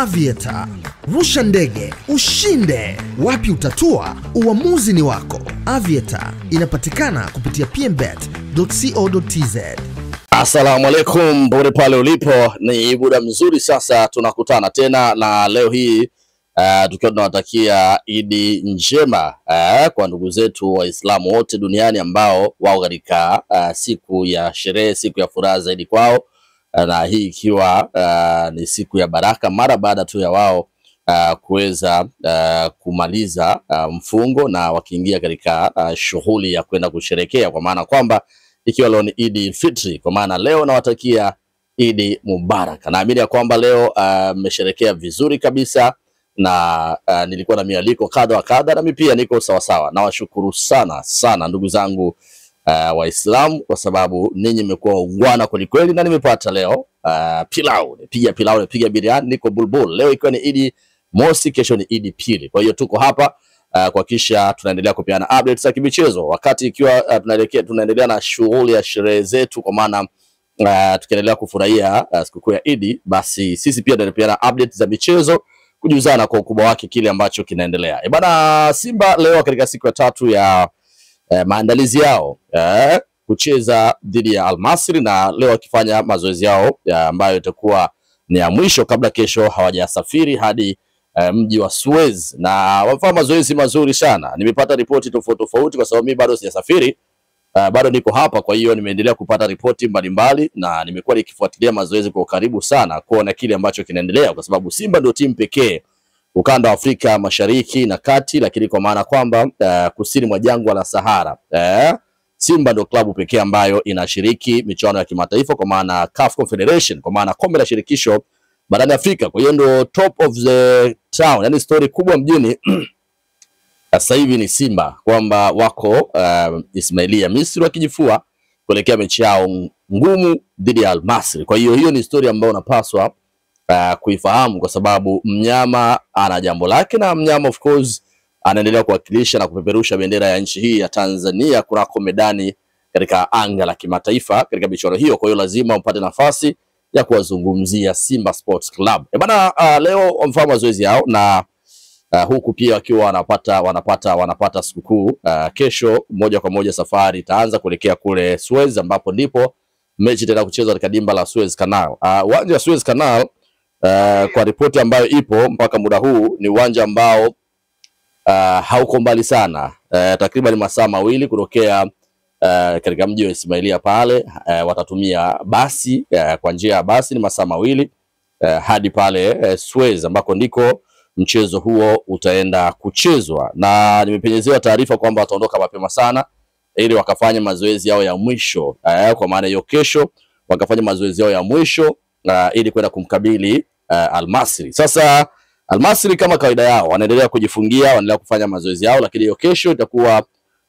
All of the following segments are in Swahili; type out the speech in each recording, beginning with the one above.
Aviator. Rusha ndege, ushinde. Wapi utatua? Uamuzi ni wako. Aviator inapatikana kupitia pmbet.co.tz. Assalamu alaikum, bure pale ulipo, ni muda mzuri sasa tunakutana tena, na leo hii tukiwa tunawatakia Idi njema kwa ndugu zetu Waislamu wote duniani ambao wao katika siku ya sherehe, siku ya furaha zaidi kwao, na hii ikiwa ni siku ya baraka mara baada tu ya wao kuweza kumaliza mfungo na wakiingia katika shughuli ya kwenda kusherekea, kwa maana kwamba ikiwa leo ni Idi Fitri, kwa maana leo nawatakia Idi Mubarak. Naamini ya kwamba leo mmesherekea vizuri kabisa, na nilikuwa na mialiko kadha wa kadha, na mimi pia niko sawa sawa. Nawashukuru sana ndugu zangu Waislamu, kwa sababu ninyi mmekuwa ungwana kweli kweli, na nimepata leo pilau, nipiga biriani, niko bulbul. Leo ikiwa ni Idi mosi, kesho ni Idi pili. Kwa hiyo tuko hapa kwa kisha tunaendelea kupeana updates za kimichezo, wakati ikiwa tunaendelea na shughuli ya sherehe zetu, kwa maana tukiendelea kufurahia sikukuu ya Idi, basi sisi pia tunapeana updates za michezo, kujuzana kwa ukubwa wake kile ambacho kinaendelea. Bana, Simba leo katika siku ya tatu ya maandalizi yao kucheza dhidi ya Al Masry, na leo wakifanya mazoezi yao ambayo itakuwa ni ya mwisho kabla kesho hawajasafiri hadi mji wa Suez, na wamefanya mazoezi mazuri sana. Nimepata ripoti tofauti kwa sababu mimi bado sijasafiri, bado niko hapa. Kwa hiyo nimeendelea kupata ripoti mbalimbali, na nimekuwa nikifuatilia mazoezi kwa karibu sana kuona kile ambacho kinaendelea, kwa sababu Simba ndio timu pekee ukanda wa Afrika Mashariki na Kati, lakini kwa maana kwamba kusini mwa jangwa la Sahara, Simba ndio klabu pekee ambayo inashiriki michuano ya kimataifa, kwa maana CAF Confederation, kwa maana kombe la shirikisho barani Afrika. Kwa hiyo ndio top of the town, yani story kubwa mjini sasa hivi ni Simba, kwamba wako Ismailia Misri wakijifua kuelekea mechi yao ngumu dhidi ya Al Masry. Kwa hiyo ni story ambayo unapaswa kuifahamu, kwa sababu mnyama ana jambo lake, na mnyama of course anaendelea kuwakilisha na kupeperusha bendera ya nchi hii ya Tanzania kunako medani katika anga la kimataifa katika michuano hiyo. Kwa hiyo lazima upate nafasi ya kuwazungumzia Simba Sports Club. Bana, leo wamefanya mazoezi yao, na huku pia wakiwa wanapata sikukuu. Kesho moja kwa moja safari itaanza kuelekea kule Suez, ambapo ndipo mechi tena kuchezwa katika dimba la Suez Canal. Uwanja wa Suez Canal, kwa ripoti ambayo ipo mpaka muda huu, ni uwanja ambao hauko mbali sana, takriban masaa mawili kutokea katika mji wa Ismailia pale. Watatumia basi, kwa njia ya basi ni masaa mawili hadi pale Suez, ambako ndiko mchezo huo utaenda kuchezwa. Na nimepenyezewa taarifa kwamba wataondoka mapema sana ili wakafanya mazoezi yao ya mwisho, kwa maana hiyo kesho wakafanya mazoezi yao ya mwisho ili kwenda kumkabili Al Masry. Sasa Al Masry kama kawaida yao wanaendelea kujifungia, wanaendelea kufanya mazoezi yao, lakini hiyo kesho itakuwa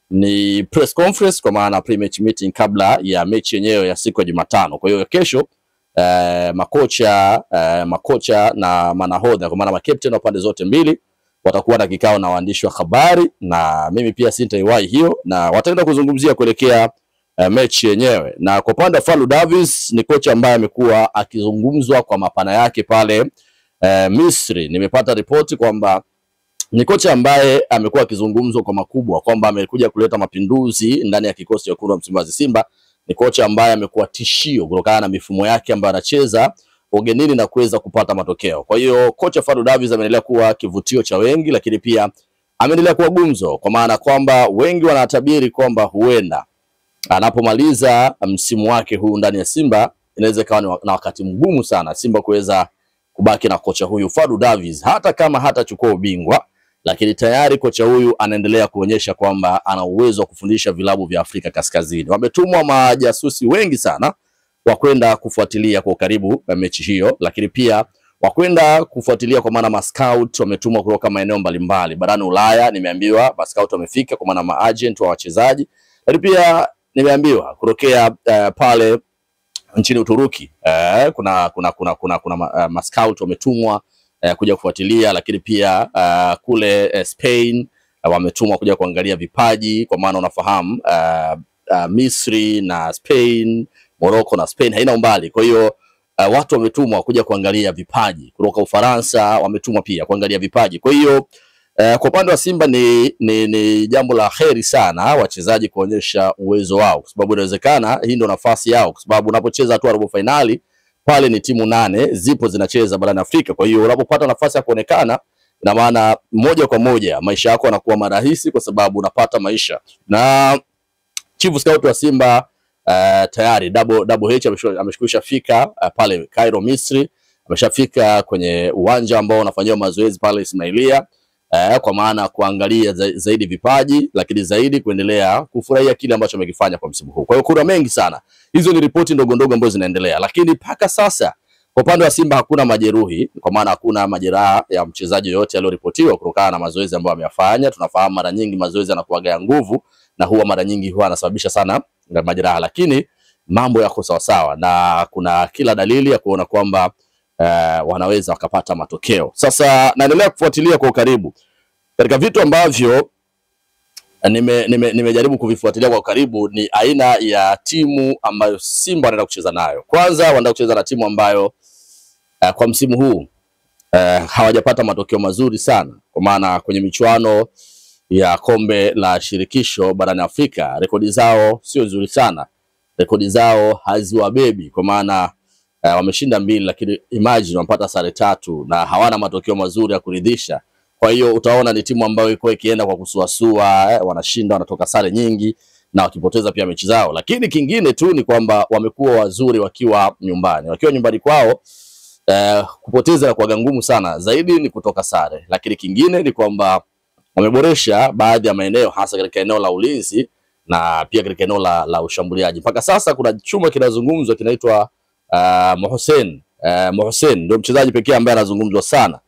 ni press conference, kwa maana pre-match meeting kabla ya mechi yenyewe ya siku ya Jumatano. Kwa hiyo kesho makocha na manahodha, kwa maana makapteni wa pande zote mbili, watakuwa na kikao na waandishi wa habari, na mimi pia sitaiwahi hiyo, na wataenda kuzungumzia kuelekea mechi yenyewe. Na kwa upande wa Fadlu Davis, ni kocha ambaye amekuwa akizungumzwa kwa mapana yake pale Misri. Nimepata ripoti kwamba ni kocha ambaye amekuwa akizungumzwa kwa makubwa, kwamba amekuja kuleta mapinduzi ndani ya kikosi cha wekundu wa Msimbazi Simba. Ni kocha ambaye amekuwa tishio kutokana na mifumo yake ambayo anacheza ugenini na kuweza kupata matokeo. Kwa hiyo kocha Fadlu Davis ameendelea kuwa kivutio cha wengi, lakini pia ameendelea kuwa gumzo, kwa maana kwamba wengi wanatabiri kwamba huenda anapomaliza msimu wake huu ndani ya Simba inaweza kuwa na wakati mgumu sana Simba kuweza kubaki na kocha huyu Fadlu Davis, hata kama hatachukua ubingwa. Lakini tayari kocha huyu anaendelea kuonyesha kwamba ana uwezo wa kufundisha vilabu vya Afrika Kaskazini. Wametumwa majasusi wengi sana wa kwenda kufuatilia kwa karibu mechi hiyo, lakini pia wa kwenda kufuatilia, kwa maana mascout wametumwa kutoka maeneo mbalimbali barani Ulaya. Nimeambiwa mascout wamefika, kwa maana maagent wa wachezaji, lakini pia nimeambiwa kutokea pale nchini Uturuki kuna mascout wametumwa kuja kufuatilia, lakini pia kule Spain wametumwa kuja kuangalia vipaji, kwa maana unafahamu Misri na Spain, Morocco na Spain haina umbali. Kwa hiyo watu wametumwa kuja kuangalia vipaji kutoka Ufaransa, wametumwa pia kuangalia vipaji. Kwa hiyo kwa upande wa Simba ni jambo la kheri sana wachezaji kuonyesha uwezo wao, kwa sababu inawezekana hii ndio nafasi yao, kwa sababu unapocheza tu robo finali pale ni timu 8 zipo zinacheza barani Afrika. Kwa hiyo unapopata nafasi ya kuonekana, ina maana moja kwa moja maisha yako yanakuwa marahisi, kwa unapata maisha. Na chief scout wa Simba tayari Double H ameshukisha fika pale Cairo, Misri. Ameshafika kwenye uwanja ambao unafanywa mazoezi pale Ismailia, kwa maana kuangalia zaidi vipaji, lakini zaidi kuendelea kufurahia kile ambacho amekifanya kwa msimu huu. Kwa hiyo kuna mengi sana. Hizo ni ripoti ndogo ndogo ambazo zinaendelea, lakini mpaka sasa kwa upande wa Simba hakuna majeruhi, kwa maana hakuna majeraha ya mchezaji yote aliyoripotiwa kutokana na mazoezi ambayo ameyafanya. Tunafahamu mara nyingi mazoezi yanakuwa ya nguvu na huwa mara nyingi yanasababisha sana majeraha, lakini mambo yako sawa sawa na kuna kila dalili ya kuona kwamba wanaweza wakapata matokeo. Sasa naendelea kufuatilia kwa ukaribu katika vitu ambavyo nimejaribu kuvifuatilia kwa karibu, ni aina ya timu ambayo Simba wanaenda kucheza nayo. Kwanza wanaenda kucheza na timu ambayo kwa msimu huu hawajapata matokeo mazuri sana, kwa maana kwenye michuano ya kombe la shirikisho barani Afrika rekodi zao sio nzuri sana. Rekodi zao haziwabebi, kwa maana wameshinda 2, lakini imagine wamepata sare 3 na hawana matokeo mazuri ya kuridhisha. Kwa hiyo utaona ni timu ambayo iko ikienda kwa kusuasua, wanashinda, wanatoka sare nyingi na wakipoteza pia mechi zao. Lakini kingine tu ni kwamba wamekuwa wazuri wakiwa nyumbani. Wakiwa nyumbani kwao kupoteza na kuwa ngumu sana, zaidi ni kutoka sare. Lakini kingine ni kwamba wameboresha baadhi ya maeneo, hasa katika eneo la ulinzi na pia katika eneo la ushambuliaji. Mpaka sasa kuna chuma kinazungumzwa kinaitwa Mohsen. Mohsen ndio mchezaji pekee ambaye anazungumzwa sana.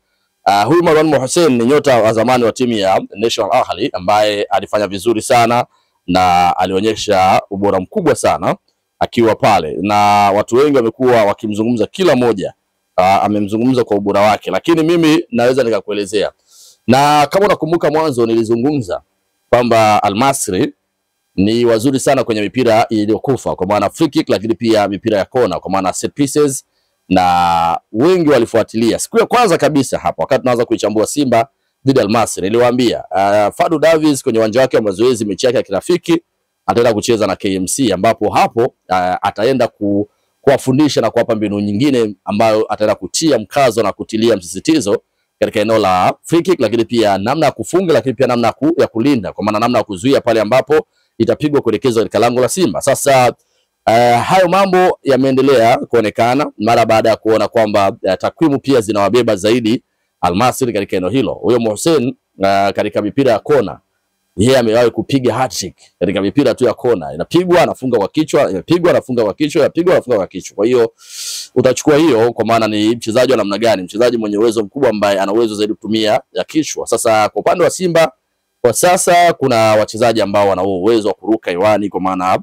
Huyu Marwan Mohsen ni nyota wa zamani wa timu ya National Ahli ambaye alifanya vizuri sana na alionyesha ubora mkubwa sana akiwa pale, na watu wengi wamekuwa wakimzungumza, kila moja amemzungumza kwa ubora wake. Lakini mimi naweza nikakuelezea, na kama unakumbuka mwanzo nilizungumza kwamba Al Masry ni wazuri sana kwenye mipira iliyokufa, kwa maana free kick, lakini pia mipira ya kona, kwa maana set pieces, na wengi walifuatilia. Siku ya kwanza kabisa hapo wakati tunaanza kuichambua Simba dhidi ya Al Masry, niliwaambia Fadlu Davis kwenye uwanja wake wa mazoezi, mechi yake ya kirafiki ataenda kucheza na KMC, ambapo hapo ataenda kuwafundisha na kuwapa mbinu nyingine ambayo ataenda kutia mkazo na kutilia msisitizo katika eneo la free kick, lakini pia namna ya kufunga, lakini pia namna ya kulinda, kwa maana namna ya kuzuia pale ambapo itapigwa kuelekezwa katika lango la Simba. Sasa hayo mambo yameendelea kuonekana mara baada ya kuona kwamba takwimu pia zinawabeba zaidi Al Masry katika eneo hilo. Huyo Mohsen katika mipira ya kona, yeye amewahi kupiga hat-trick katika mipira tu ya kona, inapigwa anafunga kwa kichwa, inapigwa anafunga kwa kichwa, inapigwa anafunga kwa kichwa. Kwa hiyo utachukua hiyo kwa maana ni mchezaji wa namna gani, mchezaji mwenye uwezo mkubwa ambaye ana uwezo zaidi kutumia ya kichwa. Sasa kwa upande wa Simba kwa sasa kuna wachezaji ambao wana uwezo wa kuruka hewani, kwa maana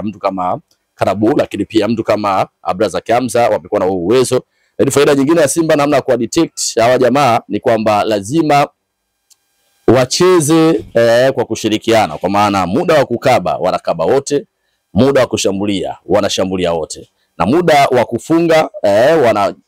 mtu kama Karabu, lakini pia mtu kama Abdrazak Hamza wamekuwa na uwezo. Lakini faida nyingine ya Simba namna kwa detect hawa jamaa ni kwamba lazima wacheze kwa kushirikiana, kwa maana muda wa kukaba wanakaba wote, muda wa kushambulia wanashambulia wote, na muda wa kufunga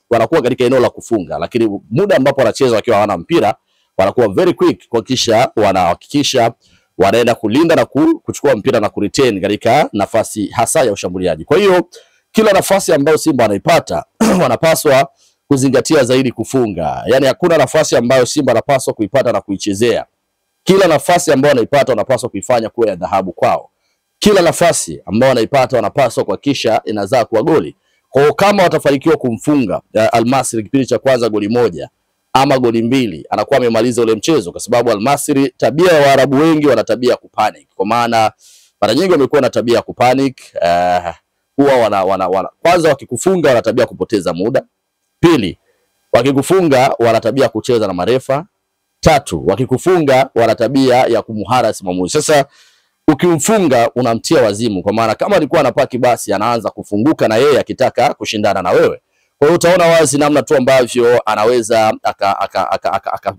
wanakuwa katika eneo la kufunga, lakini muda ambapo wanacheza wakiwa hawana mpira wanakuwa very quick kuhakikisha wanahakikisha wanaenda kulinda na kuchukua mpira na kuretain katika nafasi hasa ya ushambuliaji. Kwa hiyo kila nafasi ambayo Simba wanaipata wanapaswa kuzingatia zaidi kufunga. Yaani hakuna nafasi ambayo Simba anapaswa kuipata na kuichezea. Kila nafasi ambayo wanaipata wanapaswa kuifanya kuwa ya dhahabu kwao. Kila nafasi ambayo wanaipata wanapaswa kuhakikisha inazaa kuwa goli. Kwa hiyo kama watafanikiwa kumfunga Al Masry kipindi cha kwanza goli 1 ama goli 2, anakuwa amemaliza ule mchezo, kwa sababu Al Masry, tabia ya Waarabu wengi wana tabia ya kupanic. Kwa maana mara nyingi wamekuwa na tabia ya kupanic, huwa kwanza wakikufunga wana tabia kupoteza muda. Pili, wakikufunga wana tabia kucheza na marefa. Tatu, wakikufunga wana tabia ya kumharasi mwamuzi. Sasa ukimfunga unamtia wazimu, kwa maana kama alikuwa anapaki basi anaanza kufunguka na yeye akitaka kushindana na wewe. Kwa hiyo utaona wazi namna tu ambavyo anaweza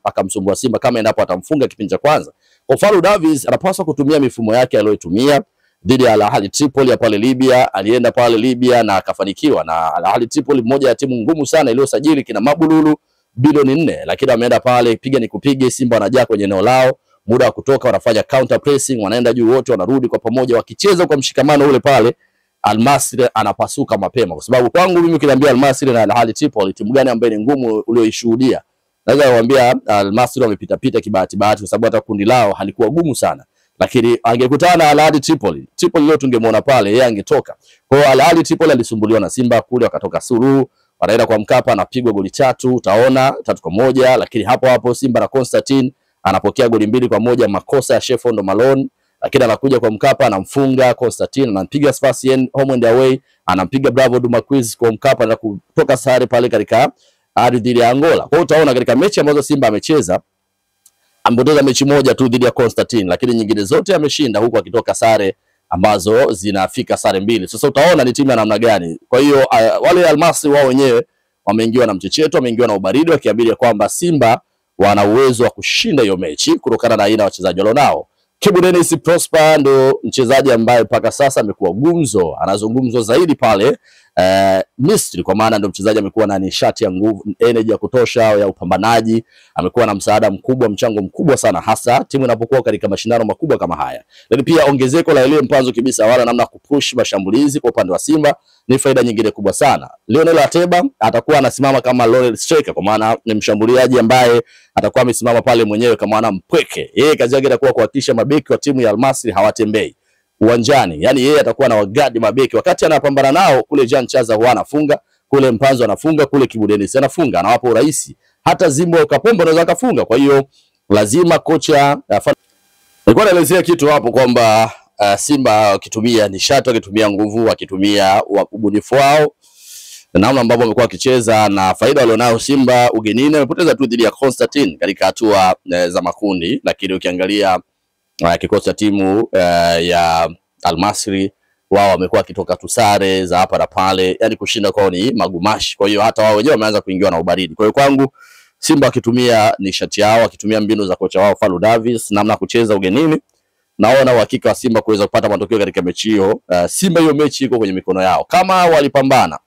akamsumbua Simba kama endapo atamfunga kipindi cha kwanza. Kwa Fadlu Davis anapaswa kutumia mifumo yake aliyotumia, dhidi ya Al Ahly Tripoli ya pale Libya. Alienda pale Libya na akafanikiwa, na Al Ahly Tripoli moja ya timu ngumu sana iliyosajili kina Mabululu bilioni 4, lakini ameenda pale piga ni kupige, Simba wanajaa kwenye eneo lao, muda wa kutoka wanafanya counter pressing, wanaenda juu wote, wanarudi kwa pamoja, wakicheza kwa mshikamano ule pale. Al Masry anapasuka mapema, kwa sababu kwangu mimi kiniambia Al Masry na Al Ahly Tripoli timu gani ambayo ni ngumu ulioishuhudia, naweza kuambia Al Masry wamepita pita kibahati bahati, kwa sababu hata kundi lao halikuwa gumu sana, lakini angekutana na Al Ahly Tripoli leo tungemuona pale, yeye angetoka. Kwa hiyo Al Ahly Tripoli alisumbuliwa na Simba kule, wakatoka suluhu, wanaenda kwa Mkapa, anapigwa goli 3, utaona 3-1, lakini hapo Simba na Constantine anapokea goli 2-1, makosa ya Shefondo Malone, lakini anakuja kwa Mkapa anamfunga Constantine, anampiga Sfaxien home and away, anampiga Bravo Dumaquiz kwa Mkapa na kutoka sare pale katika ardhi ya Angola. Kwa hiyo utaona katika mechi ambazo Simba amecheza, amepoteza mechi moja tu dhidi ya Constantine, lakini nyingine zote ameshinda, huku akitoka sare ambazo zinafika sare 2. Sasa utaona ni timu ya namna gani. Kwa hiyo wale Al Masry wao wenyewe wameingiwa na mchecheto, wameingiwa na ubaridi, wakiamini kwamba Simba wana uwezo wa kushinda hiyo mechi kutokana na aina ya wachezaji walionao. Kibu Denis Prosper ndo mchezaji ambaye mpaka sasa amekuwa gumzo, anazungumzwa zaidi pale Misri, kwa maana ndo mchezaji amekuwa na nishati ya nguvu, energy ya kutosha ya upambanaji, amekuwa na msaada mkubwa, mchango mkubwa sana, hasa timu inapokuwa katika mashindano makubwa kama haya. Lakini pia ongezeko la Elie Mpanzu Kibisa, wala namna kupush mashambulizi kwa upande wa Simba ni faida nyingine kubwa sana. Lionel Ateba atakuwa anasimama kama Laurel striker, kwa maana ni mshambuliaji ambaye atakuwa amesimama pale mwenyewe kama mwana mpweke. Yeye kazi yake itakuwa kuhakikisha mabeki wa timu ya Al Masry hawatembei uwanjani, yani yeye atakuwa na wagadi mabeki wakati anapambana nao. Kule Jean Chaza huwa anafunga, kule Mpanzu anafunga, kule Kibu Denis anafunga, anawapa urahisi, hata Zimbo Kapombe anaweza akafunga. Kwa hiyo lazima kocha alikuwa anaelezea kitu hapo kwamba Simba wakitumia nishati, wakitumia nguvu, wakitumia ubunifu wao, namna ambavyo wamekuwa wakicheza na faida walionao Simba ugenini. Wamepoteza tu dhidi ya Constantine katika hatua za makundi, lakini ukiangalia kikosi cha timu ya Al Masry, wao wamekuwa kitoka tu sare za hapa na pale, yani kushinda kwao ni magumashi. Kwa hiyo hata wao wenyewe wameanza kuingiwa na ubaridi. Kwa hiyo kwangu Simba wakitumia nishati yao, wakitumia mbinu za kocha wao Fadlu Davis, namna kucheza ugenini, naona uhakika wa Simba kuweza kupata matokeo katika mechi hiyo. Simba hiyo mechi iko kwenye mikono yao. Kama walipambana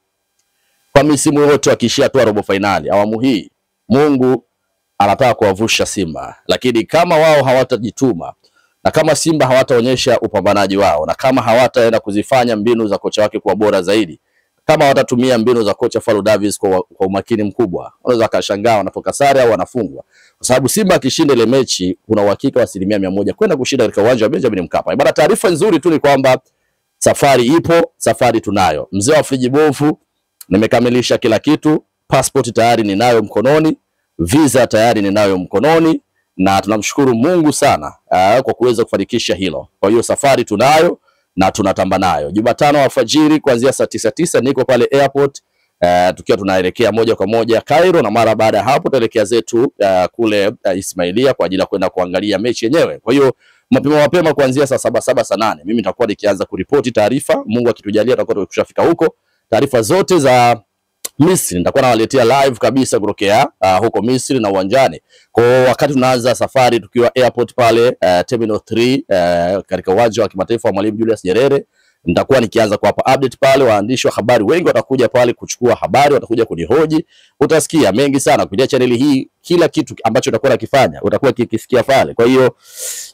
kwa misimu yote wakiishia tu robo finali, awamu hii Mungu anataka kuwavusha Simba. Lakini kama wao hawatajituma, na kama Simba hawataonyesha upambanaji wao, na kama hawataenda kuzifanya mbinu za kocha wake kuwa bora zaidi, kama hawatatumia mbinu za kocha Fadlu Davis kwa umakini mkubwa, unaweza kashangaa wanatoka sare au wanafungwa. Kwa sababu Simba akishinda ile mechi kuna uhakika wa 100% kwenda kushinda katika uwanja wa Benjamin Mkapa. Bwana, taarifa nzuri tu ni kwamba safari ipo, safari tunayo. Mzee wa friji bovu, nimekamilisha kila kitu, passport tayari ninayo mkononi, visa tayari ninayo mkononi, na tunamshukuru Mungu sana kwa kuweza kufanikisha hilo. Kwa hiyo safari tunayo na tunatamba nayo. Jumatano alfajiri kuanzia saa 9 niko pale airport, tukiwa tunaelekea moja kwa moja Cairo, na mara baada ya hapo tutaelekea zetu kule Ismailia kwa ajili ya kwenda kuangalia mechi yenyewe. Kwa hiyo mapema kuanzia saa 7 saa 8 mimi nitakuwa nikianza kuripoti taarifa. Mungu akitujalia tutakuwa tumekushafika huko. Taarifa zote za Misri nitakuwa nawaletea live kabisa kutokea huko Misri na uwanjani. Kwa wakati tunaanza safari tukiwa airport pale Terminal 3 katika uwanja wa kimataifa wa Mwalimu Julius Nyerere, nitakuwa nikianza kuwapa update pale. Waandishi wa habari wengi watakuja pale kuchukua habari, watakuja kunihoji. Utasikia mengi sana kupitia channel hii, kila kitu ambacho utakuwa nakifanya utakuwa kikisikia pale. Kwa hiyo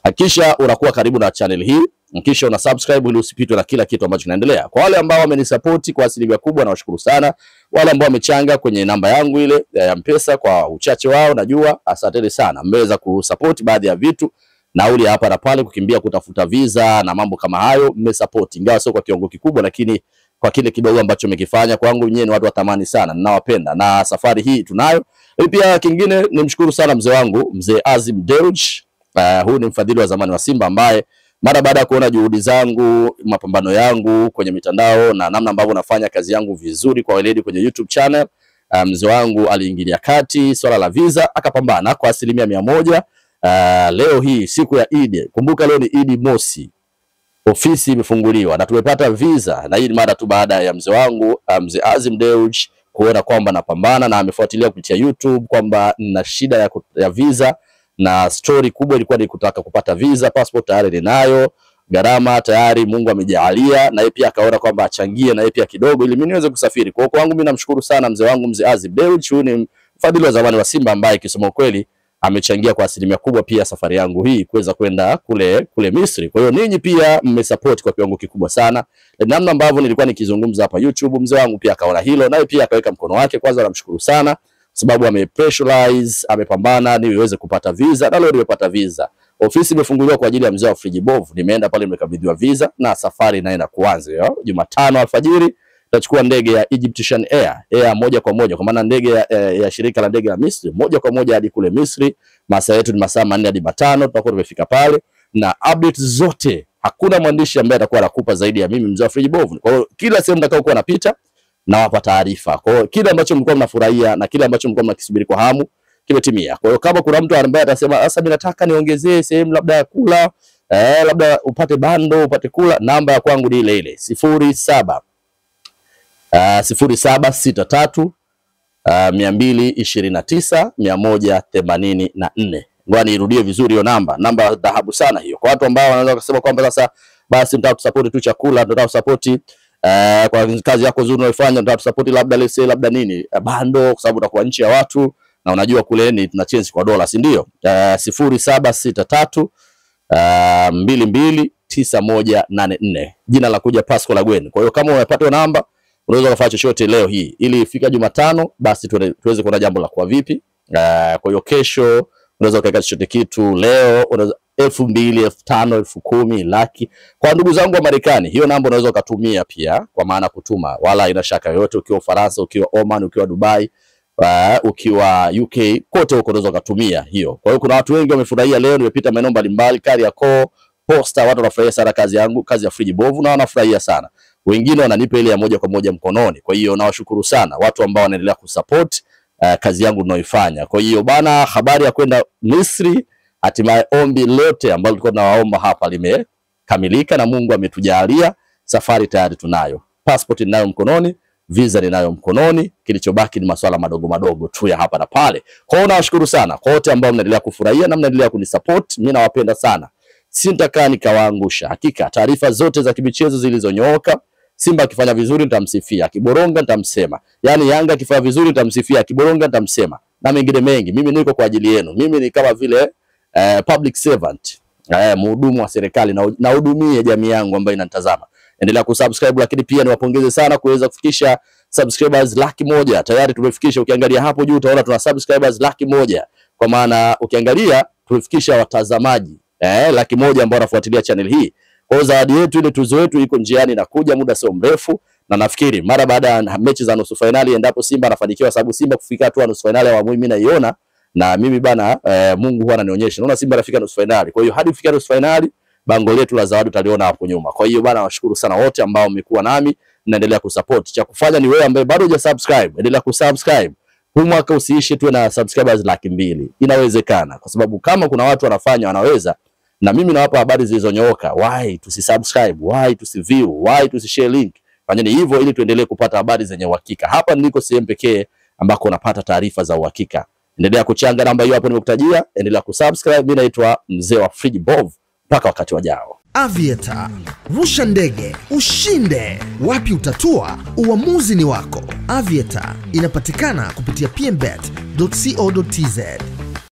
hakikisha unakuwa karibu na channel hii, kisha una subscribe ili usipitwe na kila kitu ambacho kinaendelea. Kwa wale ambao wamenisupport kwa asilimia kubwa na washukuru sana. Wale ambao wamechanga kwenye namba yangu ile ya M-Pesa kwa uchache wao, najua asanteni sana. Mmeweza kusupport baadhi ya vitu, nauli hapa na pale, kukimbia kutafuta visa na mambo kama hayo, mmesupport, ingawa sio kwa kiwango kikubwa, lakini kwa kile kidogo ambacho mmekifanya kwangu nyenye ni watu wa thamani sana, ninawapenda na safari hii tunayo. Pia kingine nimshukuru sana mzee wangu, mzee Azim Dewji. Huyu ni mfadhili wa zamani wa Simba ambaye mara baada ya kuona juhudi zangu, mapambano yangu kwenye mitandao na namna ambavyo nafanya kazi yangu vizuri kwa weledi kwenye YouTube channel, mzee wangu aliingilia kati swala la visa, akapambana kwa 100%. Leo hii siku ya Eid, kumbuka leo ni Eid mosi, ofisi imefunguliwa na tumepata visa, na hii mara tu baada ya mzee wangu mzee Azim Dewji kuona kwamba napambana, na amefuatilia kupitia YouTube kwamba nina shida ya visa, na story kubwa ilikuwa ni kutaka kupata visa. Passport tayari ninayo, gharama tayari Mungu amejalia, na yeye pia akaona kwamba achangie na yeye pia kidogo ili mimi niweze kusafiri. Kwa kwangu mimi namshukuru sana mzee wangu mzee Azib Dewji, huyu ni mfadhili wa zamani wa Simba ambaye kisema kweli amechangia kwa asilimia kubwa pia safari yangu hii kuweza kwenda kule Misri. Kwa hiyo ninyi pia mmesupport kwa kiwango kikubwa sana. Namna ambavyo nilikuwa nikizungumza hapa YouTube, mzee wangu pia akaona hilo, naye pia akaweka mkono wake. Kwanza namshukuru sana sababu amepressurize, amepambana niweze kupata visa, na leo nimepata visa. Ofisi imefunguliwa kwa ajili ya mzee wa Friji Bovu. Nimeenda pale nimekabidhiwa visa na safari inaenda kuanza. Jumatano alfajiri tutachukua ndege ya Egyptian Air moja kwa moja, kwa maana ndege ya shirika la ndege la Misri moja kwa moja hadi kule Misri. Masaa yetu ni masaa 4 hadi 5, tutakuwa tumefika pale, na update zote hakuna mwandishi ambaye atakuwa anakupa zaidi ya mimi mzee wa Friji Bovu. Kwa hiyo kila sehemu nitakayokuwa napita na wapa taarifa. Kwa hiyo kile ambacho mlikuwa mnafurahia na kile ambacho mlikuwa mnakisubiri kwa hamu kimetimia. Kwa hiyo kama kuna mtu ambaye atasema sasa mimi nataka niongezee sehemu labda ya kula, labda upate bando, upate kula, namba ya kwangu ni ile 0763 229 184. Ngoja nirudie vizuri hiyo namba dhahabu sana hiyo. Kwa watu ambao wanaweza kusema kwamba sasa basi nataka kusupport tu chakula, nataka kusupport kwa kazi yako nzuri unayofanya, nataka kusupport labda let's say labda nini bando, kwa sababu utakuwa nchi ya watu na unajua kule ni tuna change kwa dola, si ndio? 0763 229184. Jina la kuja Pascal Lagwen. Kwa hiyo kama unapata namba unaweza kufanya chochote leo hii ili ifika Jumatano basi tuweze kuona jambo la kwa vipi. Kwa hiyo kesho unaweza kuweka chochote kitu, leo unaweza 2000, 5000, 10,000, laki. Kwa ndugu zangu wa Marekani, hiyo namba unaweza kutumia pia kwa maana kutuma, wala ina shaka yoyote. Ukiwa Ufaransa, ukiwa Oman, ukiwa Dubai, ukiwa UK, kote huko unaweza kutumia hiyo. Kwa hiyo kuna watu wengi wamefurahia leo, nimepita maeneo mbalimbali, Kariakoo, Posta, watu wanafurahia sana kazi yangu, kazi ya Friji Bovu, na wanafurahia sana. Wengine wananipa ile ya moja kwa moja mkononi. Kwa hiyo nawashukuru sana watu ambao wanaendelea kusupport kazi yangu ninayoifanya. Kwa hiyo bana, habari ya kwenda Misri, hatimaye ombi lote ambalo tulikuwa tunawaomba hapa limekamilika na Mungu ametujalia. Safari tayari tunayo. Passport ninayo mkononi, visa ninayo mkononi, kilichobaki ni masuala madogo madogo tu ya hapa na pale. Kwa hiyo nawashukuru sana kwa wote ambao mnaendelea kufurahia na mnaendelea kunisupport. Mimi nawapenda sana. Sitakaa nikawaangusha. Hakika taarifa zote za kimichezo zilizonyooka, Simba akifanya vizuri nitamsifia, akiboronga nitamsema. Yaani Yanga akifanya vizuri nitamsifia, akiboronga nitamsema. Na mengine mengi. Mimi niko kwa ajili yenu. Mimi ni kama vile public servant, mhudumu wa serikali, na hudumie jamii yangu ambayo inanitazama. Endelea kusubscribe, lakini pia niwapongeze sana kuweza kufikisha subscribers 100,000. Tayari tumefikisha, ukiangalia hapo juu utaona tuna subscribers 100,000. Kwa maana ukiangalia tumefikisha watazamaji 100,000 ambao wanafuatilia channel hii. Kwa hiyo zawadi yetu ile tuzo yetu iko njiani na kuja muda sio mrefu, na nafikiri mara baada ya mechi za nusu finali endapo Simba anafanikiwa, sababu Simba kufika hatua nusu finali wa mimi naiona, na mimi bana Mungu huwa ananionyesha. Naona Simba anafika nusu finali. Kwa hiyo hadi kufika nusu finali bango letu la zawadi utaliona hapo nyuma. Kwa hiyo bana, washukuru sana wote ambao mmekuwa nami, naendelea kusupport. Cha kufanya ni wewe ambaye bado hujasubscribe, endelea kusubscribe. Huu mwaka usiishe tu na subscribers 200,000. Inawezekana, kwa sababu kama kuna watu wanafanya wanaweza, na mimi nawapa habari zilizonyooka. Why tusisubscribe? Why tusiview? Why tusishare link? Fanyeni hivyo ili tuendelee kupata habari zenye uhakika. Hapa niko sehemu pekee ambako unapata taarifa za uhakika. Endelea kuchanga namba hiyo hapo nimekutajia, endelea kusubscribe. Mimi naitwa mzee wa Friji Bovu, mpaka wakati wajao. Aviator, rusha ndege, ushinde. Wapi utatua? Uamuzi ni wako. Aviator inapatikana kupitia pmbet.co.tz.